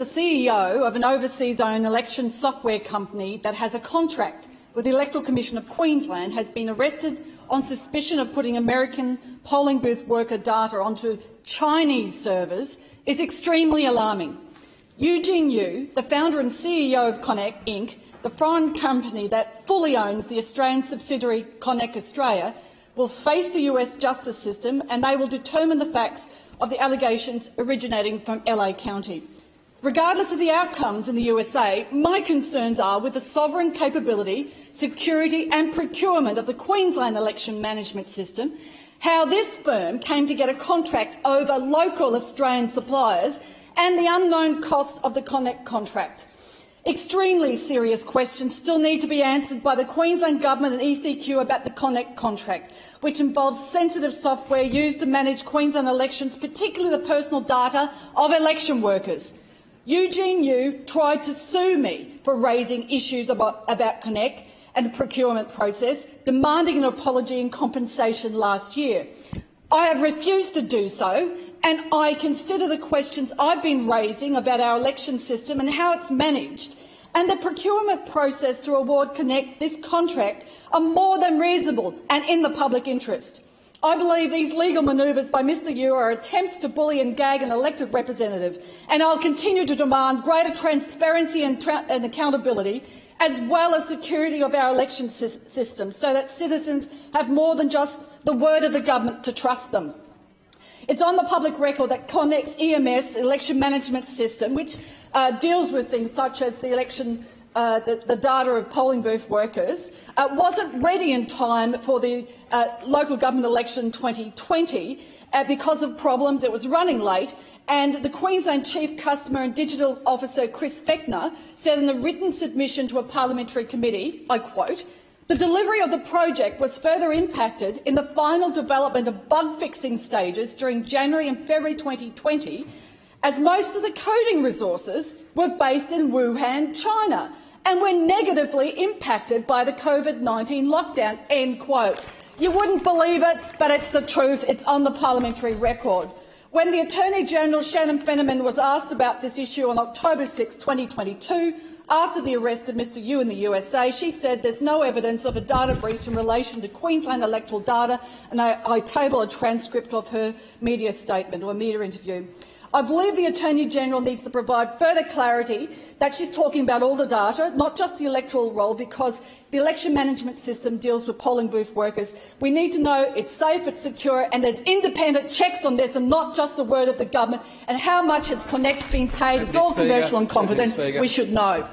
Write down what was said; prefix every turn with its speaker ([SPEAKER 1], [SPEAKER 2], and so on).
[SPEAKER 1] The CEO of an overseas-owned election software company that has a contract with the Electoral Commission of Queensland has been arrested on suspicion of putting American polling booth worker data onto Chinese servers is extremely alarming. Eugene Yu, the founder and CEO of Konnech Inc., the foreign company that fully owns the Australian subsidiary Konnech Australia, will face the US justice system and they will determine the facts of the allegations originating from LA County. Regardless of the outcomes in the USA, my concerns are with the sovereign capability, security and procurement of the Queensland election management system, how this firm came to get a contract over local Australian suppliers and the unknown cost of the Konnech contract. Extremely serious questions still need to be answered by the Queensland Government and ECQ about the Konnech contract, which involves sensitive software used to manage Queensland elections, particularly the personal data of election workers. Eugene Yu tried to sue me for raising issues about Konnech and the procurement process, demanding an apology and compensation last year. I have refused to do so, and I consider the questions I've been raising about our election system and how it's managed and the procurement process to award Konnech this contract are more than reasonable and in the public interest. I believe these legal manoeuvres by Mr Yu are attempts to bully and gag an elected representative, and I'll continue to demand greater transparency and accountability, as well as security of our election system, so that citizens have more than just the word of the government to trust them. It's on the public record that Konnech's EMS, the election management system, which deals with things such as the election, the data of polling booth workers, wasn't ready in time for the local government election 2020 because of problems. It was running late, and the Queensland Chief Customer and Digital Officer Chris Fechner said in a written submission to a parliamentary committee, I quote, "The delivery of the project was further impacted in the final development of bug-fixing stages during January and February 2020, as most of the coding resources were based in Wuhan, China, and were negatively impacted by the COVID-19 lockdown." End quote. You wouldn't believe it, but it's the truth. It's on the parliamentary record. When the Attorney-General Shannon Fenneman was asked about this issue on October 6, 2022, after the arrest of Mr Yu in the USA, she said there's no evidence of a data breach in relation to Queensland electoral data, and I table a transcript of her media statement or media interview. I believe the Attorney-General needs to provide further clarity that she's talking about all the data, not just the electoral roll, because the election management system deals with polling booth workers. We need to know it's safe, it's secure, and there's independent checks on this and not just the word of the government. And how much has Konnech been paid? It's all commercial and confidence. We should know.